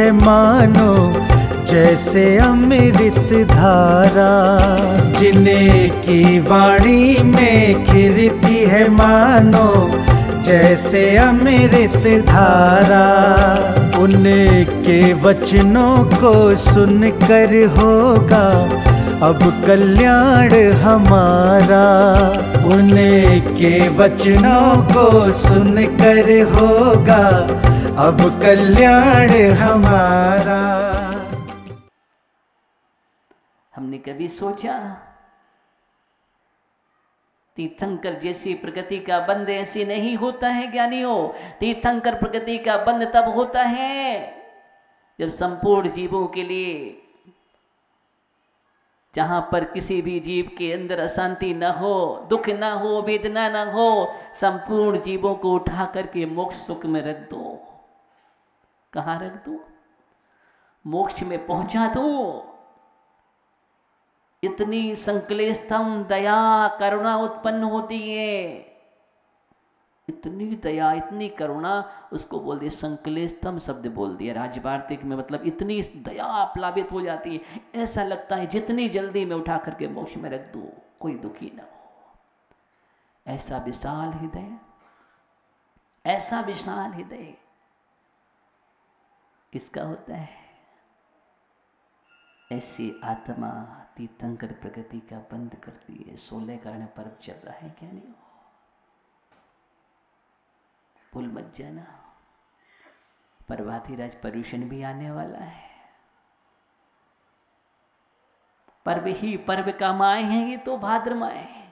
है मानो जैसे अमृत धारा। जिन्हें की वाणी में खिरती है मानो जैसे अमृत धारा। उनके वचनों को सुनकर होगा अब कल्याण हमारा। उनके वचनों को सुनकर होगा अब कल्याण हमारा। हमने कभी सोचा तीर्थंकर जैसी प्रकृति का बंद ऐसे नहीं होता है ज्ञानियों। तीर्थंकर प्रकृति का बंद तब होता है जब संपूर्ण जीवों के लिए, जहां पर किसी भी जीव के अंदर अशांति न हो, दुख न हो, वेदना न हो, संपूर्ण जीवों को उठा करके मोक्ष सुख में रख दो। कहाँ रख दो? मोक्ष में पहुंचा दो। इतनी संक्लेशतम दया करुणा उत्पन्न होती है। इतनी दया इतनी करुणा, उसको बोल दिया संक्लेशतम शब्द बोल दिया राजवार्तिक में, मतलब इतनी दया प्लावित हो जाती है, ऐसा लगता है जितनी जल्दी में उठा करके मोक्ष में रख दो, कोई दुखी ना हो। ऐसा विशाल हृदय, ऐसा विशाल हृदय किसका होता है? ऐसी आत्मा तीर्थंकर प्रकृति का बंद करती है। 16 कारण पर्व चल रहा है, क्या नहीं हो? भूल मत जाना, पर्वाधिराज पर्यूषण भी आने वाला है। पर्व ही पर्व का माए हैं, ये तो भाद्र माए है।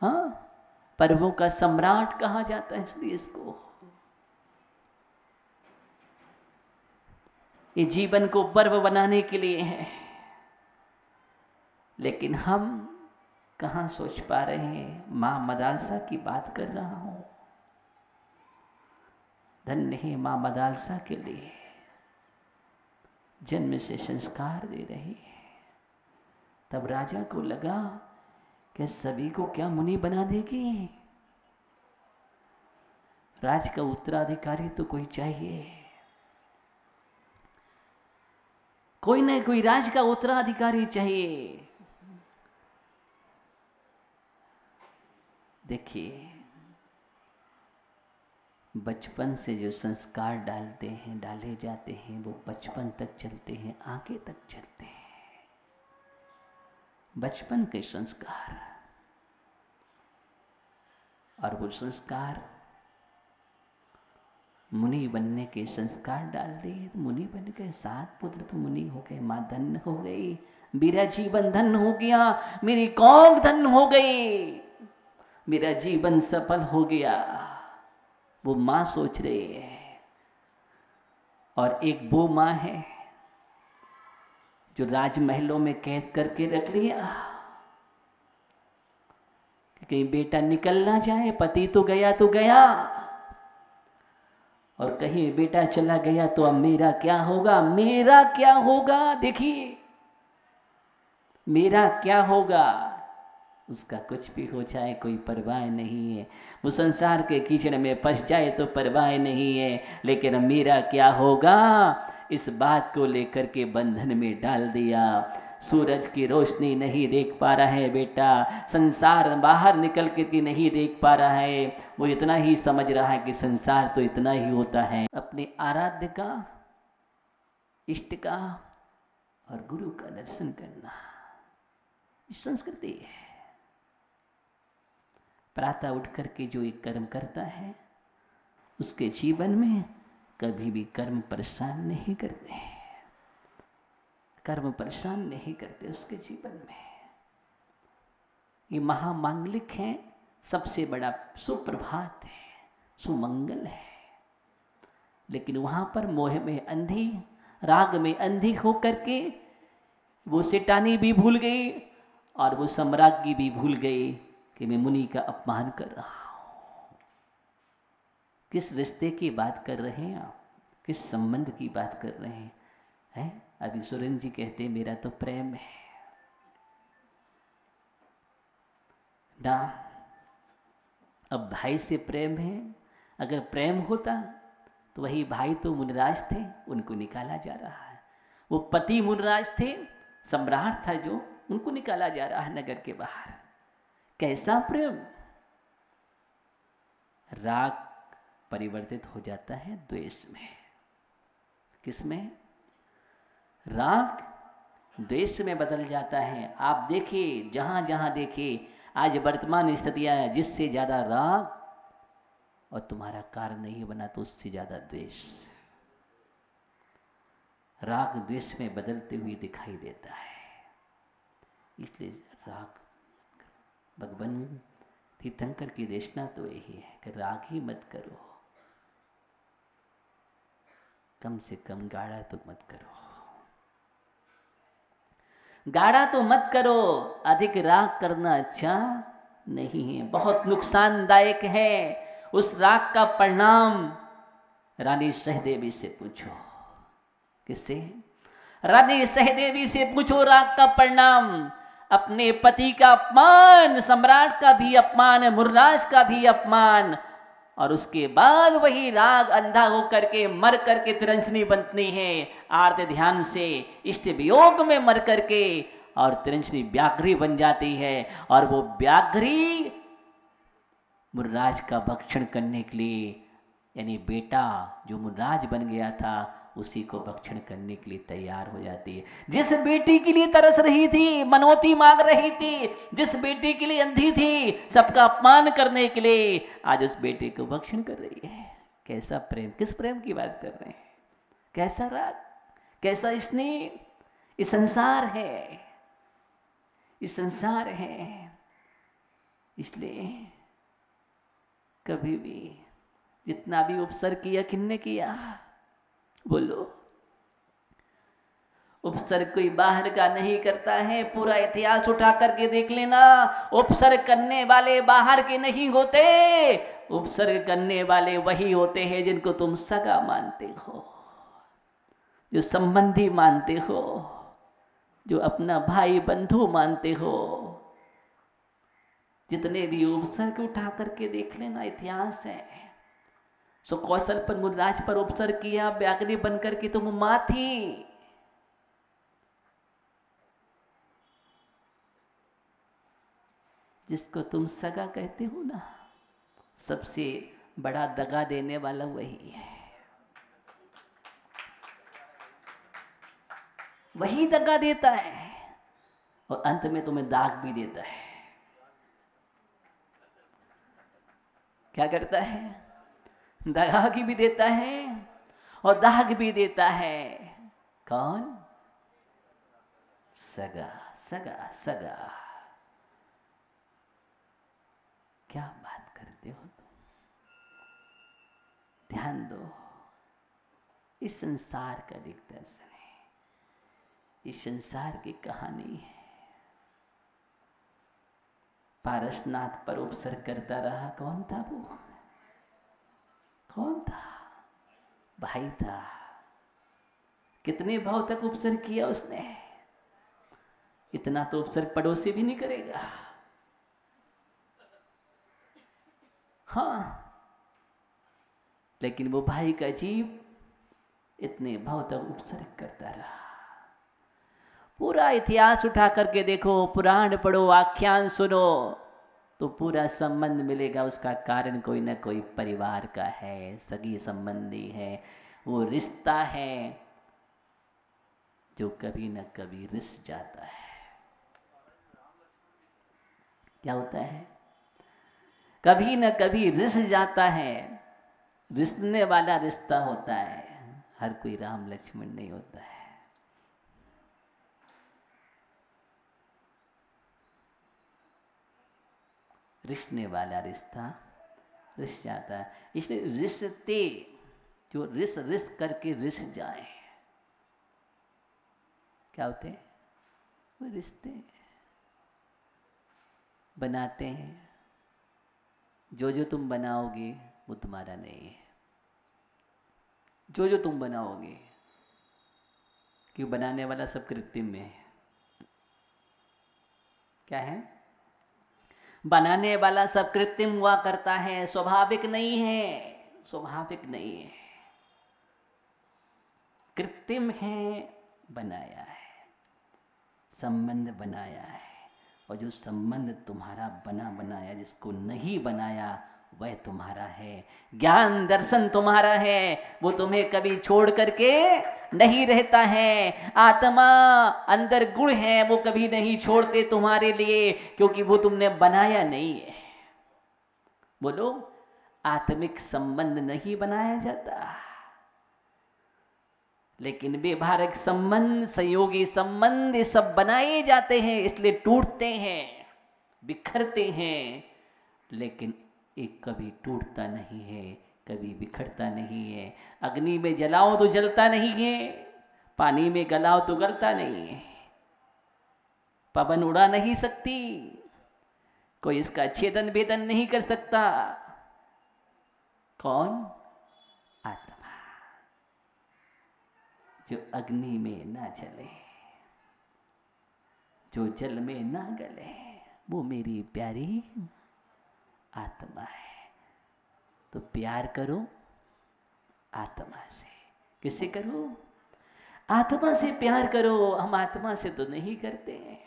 हाँ, पर्वों का सम्राट कहा जाता है इसलिए इसको। ये जीवन को पर्व बनाने के लिए है, लेकिन हम कहाँ सोच पा रहे हैं। मां मदालसा की बात कर रहा हूं। धन्य है मां मदालसा के लिए, जन्म से संस्कार दे रही है। तब राजा को लगा कि सभी को क्या मुनि बना देगी? राज का उत्तराधिकारी तो कोई चाहिए, कोई ना कोई राज का उत्तराधिकारी चाहिए। देखिए, बचपन से जो संस्कार डालते हैं, डाले जाते हैं, वो बचपन तक चलते हैं, आगे तक चलते हैं। बचपन के संस्कार, और वो संस्कार मुनि बनने के संस्कार डाल दिए तो मुनि बन गए। 7 पुत्र तो मुनि हो गए, माँ धन्य हो गई, मेरा जीवन धन्य हो गया, मेरी कौम धन्य हो गई, मेरा जीवन सफल हो गया। वो माँ सोच रही है। और एक वो माँ है जो राजमहलों में कैद करके रख लिया, कहीं बेटा निकल ना जाए। पति तो गया, और कहीं बेटा चला गया तो अब मेरा क्या होगा, मेरा क्या होगा? देखिए, मेरा क्या होगा? उसका कुछ भी हो जाए कोई परवाह नहीं है। वो संसार के कीचड़ में फंस जाए तो परवाह नहीं है, लेकिन मेरा क्या होगा, इस बात को लेकर के बंधन में डाल दिया। सूरज की रोशनी नहीं देख पा रहा है बेटा, संसार बाहर निकल के नहीं देख पा रहा है। वो इतना ही समझ रहा है कि संसार तो इतना ही होता है। अपने आराध्य का, इष्ट का और गुरु का दर्शन करना संस्कृति है। प्रातः उठ करके जो एक कर्म करता है, उसके जीवन में कभी भी कर्म परेशान नहीं करते, कर्म परेशान नहीं करते उसके जीवन में। ये महामांगलिक है, सबसे बड़ा सुप्रभात है, सुमंगल है। लेकिन वहां पर मोह में अंधी, राग में अंधी होकर के वो सेठानी भी भूल गई और वो सम्राज्ञी भी भूल गई कि मैं मुनि का अपमान कर रहा हूं। किस रिश्ते की बात कर रहे हैं आप? किस संबंध की बात कर रहे हैं? अभी सुरेंद्र जी कहते हैं मेरा तो प्रेम है ना। अब भाई से प्रेम है, अगर प्रेम होता तो वही भाई तो मुनराज थे, उनको निकाला जा रहा है। वो पति मुनराज थे, सम्राट था जो, उनको निकाला जा रहा है नगर के बाहर। कैसा प्रेम! राग परिवर्तित हो जाता है द्वेष में। किसमें? राग द्वेष में बदल जाता है। आप देखिए, जहां जहां देखिए आज वर्तमान स्थितियां हैं, जिससे ज्यादा राग और तुम्हारा कार्य नहीं बना तो उससे ज्यादा द्वेष। राग द्वेष में बदलते हुए दिखाई देता है। इसलिए राग, भगवान तीर्थंकर की देशना तो यही है कि राग ही मत करो, कम से कम गाढ़ा तो मत करो, गाढ़ा तो मत करो। अधिक राग करना अच्छा नहीं है, बहुत नुकसानदायक है। उस राग का परिणाम रानी सहदेवी से पूछो। किससे? रानी सहदेवी से पूछो राग का परिणाम। अपने पति का अपमान, सम्राट का भी अपमान, मुर्राज का भी अपमान, और उसके बाद वही राग अंधा होकर के मर करके तिरंचनी बनती है आर्त ध्यान से, इष्ट वियोग में मर करके, और तिरंचनी व्याघ्री बन जाती है। और वो व्याघ्री मुर्राज का भक्षण करने के लिए, यानी बेटा जो मुर्राज बन गया था उसी को भक्षण करने के लिए तैयार हो जाती है। जिस बेटी के लिए तरस रही थी, मनौती मांग रही थी, जिस बेटी के लिए अंधी थी सबका अपमान करने के लिए, आज उस बेटे को भक्षण कर रही है। कैसा प्रेम! किस प्रेम की बात कर रहे हैं? कैसा राग, कैसा स्नेह! ये संसार है, ये संसार है। इसलिए कभी भी जितना भी उपसर्ग किया, किन्ने किया? बोलो। उपसर्ग कोई बाहर का नहीं करता है। पूरा इतिहास उठा करके देख लेना, उपसर्ग करने वाले बाहर के नहीं होते। उपसर्ग करने वाले वही होते हैं जिनको तुम सगा मानते हो, जो संबंधी मानते हो, जो अपना भाई बंधु मानते हो। जितने भी उपसर्ग उठा करके देख लेना, इतिहास है। सो कौशल पर मुर्राज पर उपसर्ग किया, व्याघ्री बनकर के तुम मां थी। जिसको तुम सगा कहते हो ना, सबसे बड़ा दगा देने वाला वही है। वही दगा देता है और अंत में तुम्हें दाग भी देता है। क्या करता है? दगा की भी देता है और दाग भी देता है। कौन? सगा, सगा, सगा। क्या बात करते हो तुम? ध्यान दो, इस संसार का दिग्दर्शन है, इस संसार की कहानी है। पारसनाथ पर उपसर्ग करता रहा। कौन था वो? कौन था? भाई था। कितने भाव तक उपसर्ग किया उसने? इतना तो उपसर्ग पड़ोसी भी नहीं करेगा। हाँ, लेकिन वो भाई का जीव इतने भाव तक उपसर्ग करता रहा। पूरा इतिहास उठा करके देखो, पुराण पढ़ो, आख्यान सुनो, तो पूरा संबंध मिलेगा। उसका कारण कोई ना कोई परिवार का है, सगी संबंधी है। वो रिश्ता है जो कभी न कभी रिस जाता है। क्या होता है? कभी न कभी रिस जाता है। रिश्ते वाला रिश्ता होता है। हर कोई राम लक्ष्मण नहीं होता है। रिश्ते वाला रिश्ता रिस जाता है। इसलिए रिश्ते जो रिस रिस करके रिस जाए, क्या होते हैं? वो रिश्ते बनाते हैं। जो जो तुम बनाओगे वो तुम्हारा नहीं है। जो जो तुम बनाओगे, क्यों? बनाने वाला सब कृत्रिम में है। क्या है? बनाने वाला सब कृत्रिम हुआ करता है, स्वाभाविक नहीं है। स्वाभाविक नहीं है। कृत्रिम है, बनाया है, संबंध बनाया है। और जो संबंध तुम्हारा बना बनाया, जिसको नहीं बनाया वह तुम्हारा है। ज्ञान दर्शन तुम्हारा है, वो तुम्हें कभी छोड़ करके नहीं रहता है। आत्मा अंदर गुण है, वो कभी नहीं छोड़ते तुम्हारे लिए, क्योंकि वो तुमने बनाया नहीं है। बोलो, आत्मिक संबंध नहीं बनाया जाता, लेकिन व्यवहारिक संबंध, सहयोगी संबंध, ये सब बनाए जाते हैं, इसलिए टूटते हैं, बिखरते हैं। लेकिन एक कभी टूटता नहीं है, कभी बिखरता नहीं है। अग्नि में जलाओ तो जलता नहीं है, पानी में गलाओ तो गलता नहीं है। पवन उड़ा नहीं सकती, कोई इसका छेदन भेदन नहीं कर सकता। कौन? आत्मा, जो अग्नि में ना जले, जो जल में ना गले, वो मेरी प्यारी आत्मा है। तो प्यार करो आत्मा से। किससे करो? आत्मा से प्यार करो। हम आत्मा से तो नहीं करते हैं।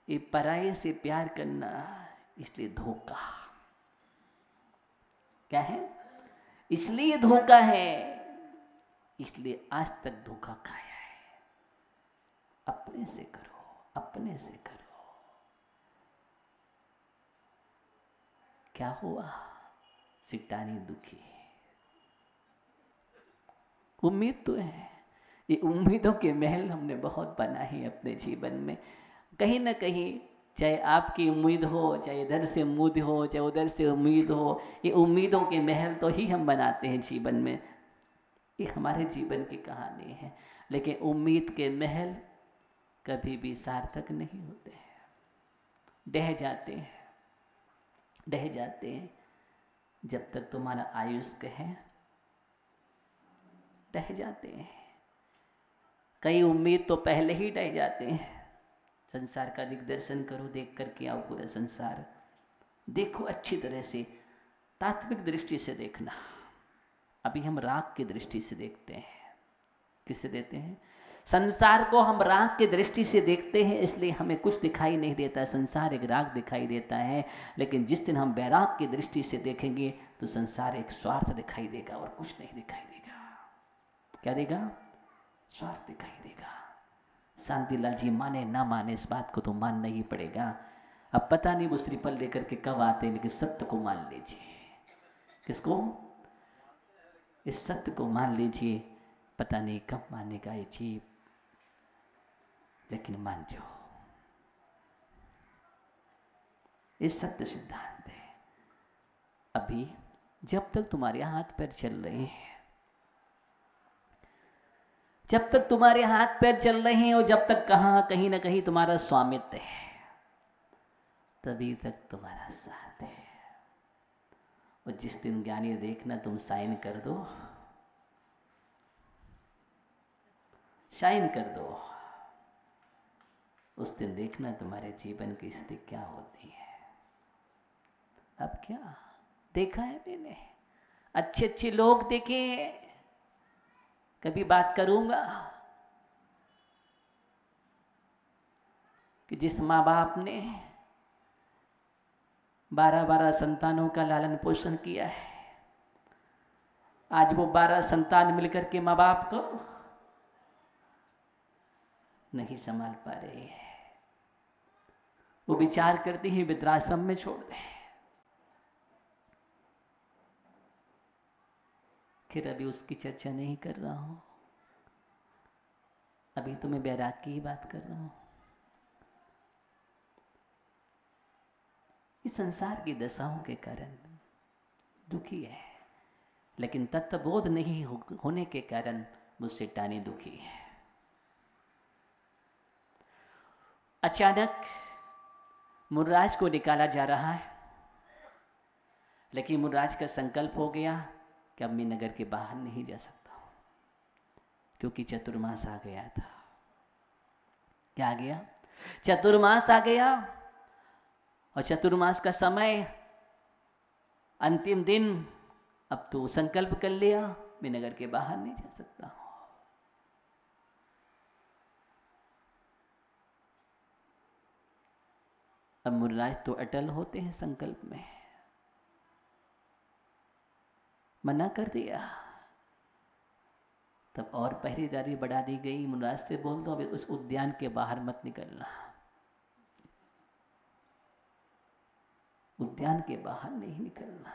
ये पराये से प्यार करना, इसलिए धोखा। क्या है? इसलिए धोखा है, इसलिए आज तक धोखा खाया है। अपने से करो, अपने से करो। क्या हुआ? सिटानी दुखी है। उम्मीद तो है, ये उम्मीदों के महल हमने बहुत बनाए हैं अपने जीवन में। कहीं ना कहीं, चाहे आपकी उम्मीद हो, चाहे इधर से उम्मीद हो, चाहे उधर से उम्मीद हो, ये उम्मीदों के महल तो ही हम बनाते हैं जीवन में। ये हमारे जीवन की कहानी है। लेकिन उम्मीद के महल कभी भी सार्थक नहीं होते हैं, ढह जाते हैं, ढह जाते हैं। जब तक तुम्हारा आयुष्क है, ढह जाते हैं। कई उम्मीद तो पहले ही ढह जाते हैं। संसार का दिग्दर्शन करो, देख करके आओ पूरा संसार। देखो अच्छी तरह से, तात्विक दृष्टि से देखना। अभी हम राग की दृष्टि से देखते हैं। किससे देखते हैं? संसार को हम राग की दृष्टि से देखते हैं, इसलिए हमें कुछ दिखाई नहीं देता। संसार एक राग दिखाई देता है। लेकिन जिस दिन हम वैराग की दृष्टि से देखेंगे तो संसार एक स्वार्थ दिखाई देगा और कुछ नहीं दिखाई देगा। क्या देगा? स्वार्थ दिखाई देगा। शांतिलाल जी माने ना माने, इस बात को तो मानना ही पड़ेगा। अब पता नहीं वो श्रीफल लेकर के कब आते हैं, लेकिन सत्य को मान लीजिए। किसको? इस सत्य को मान लीजिए। पता नहीं कब मानेगा ये जीव, लेकिन मान जाओ। ये सत्य सिद्धांत है। अभी जब तक तुम्हारे हाथ पैर चल रहे हैं, जब तक तुम्हारे हाथ पैर चल रहे हैं, और जब तक कहीं ना कहीं तुम्हारा स्वामित्व है, तभी तक तुम्हारा साथ है। और जिस दिन ज्ञानी देखना तुम साइन कर दो, शाइन कर दो, उस दिन देखना तुम्हारे जीवन की स्थिति क्या होती है। अब क्या देखा है मैंने? अच्छे अच्छे लोग देखे। कभी बात करूंगा कि जिस माँ बाप ने 12-12 संतानों का लालन पोषण किया है, आज वो 12 संतान मिलकर के माँ बाप को नहीं संभाल पा रहे हैं। वो विचार करती है वृद्धाश्रम में छोड़ दें। फिर अभी उसकी चर्चा नहीं कर रहा हूं, अभी तो मैं बैराग की ही बात कर रहा हूं। इस संसार की दशाओं के कारण दुखी है, लेकिन तत्वबोध नहीं होने के कारण मुझसे टानी दुखी है। अचानक मुर्राज को निकाला जा रहा है, लेकिन मुर्राज का संकल्प हो गया कि अब मैं नगर के बाहर नहीं जा सकता हूं, क्योंकि चतुर्मास आ गया था। क्या आ गया? चतुर्मास आ गया। और चतुर्मास का समय, अंतिम दिन। अब तो संकल्प कर लिया मैं नगर के बाहर नहीं जा सकता हूँ। अब मुनिराज तो अटल होते हैं संकल्प में, मना कर दिया। तब और पहरेदारी बढ़ा दी गई। मुनिराज से बोल दो अभी उस उद्यान के बाहर मत निकलना, उद्यान के बाहर नहीं निकलना।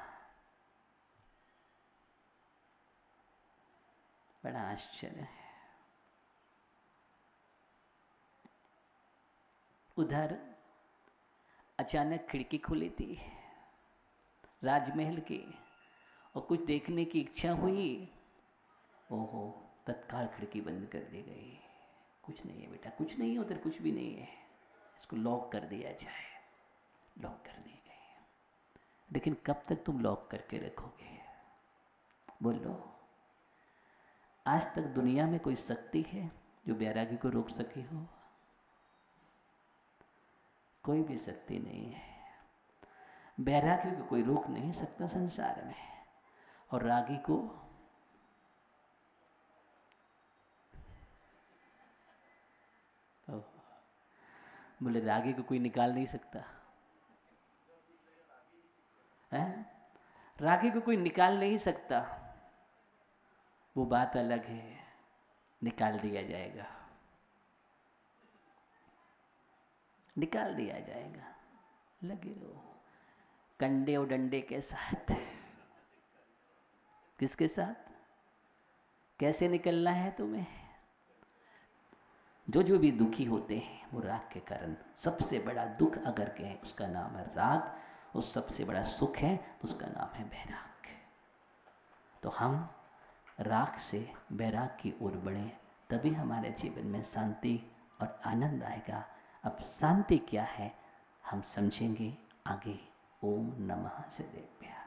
बड़ा आश्चर्य है। उधर अचानक खिड़की खुली थी राजमहल की, और कुछ देखने की इच्छा हुई। ओहो, तत्काल खिड़की बंद कर दी गई। कुछ नहीं है बेटा, कुछ नहीं है उधर, कुछ भी नहीं है, इसको लॉक कर दिया जाए। लॉक कर दी गई। लेकिन कब तक तुम लॉक करके रखोगे? बोलो, आज तक दुनिया में कोई शक्ति है जो बैरागी को रोक सकी हो? कोई भी शक्ति नहीं है। बैरागी को कोई रोक नहीं सकता संसार में, और रागी को बोले रागी को कोई निकाल नहीं सकता है? रागी को कोई निकाल नहीं सकता, वो बात अलग है, निकाल दिया जाएगा, निकाल दिया जाएगा। लगे रहो कंडे और डंडे के साथ। किसके साथ? कैसे निकलना है तुम्हें? जो भी दुखी होते हैं वो राग के कारण। सबसे बड़ा दुख अगर कहें उसका नाम है राग, और सबसे बड़ा सुख है तो उसका नाम है बैराग। तो हम राग से बैराग की ओर बढ़ें, तभी हमारे जीवन में शांति और आनंद आएगा। अब शांति क्या है हम समझेंगे आगे। ओम नमः शिवाय।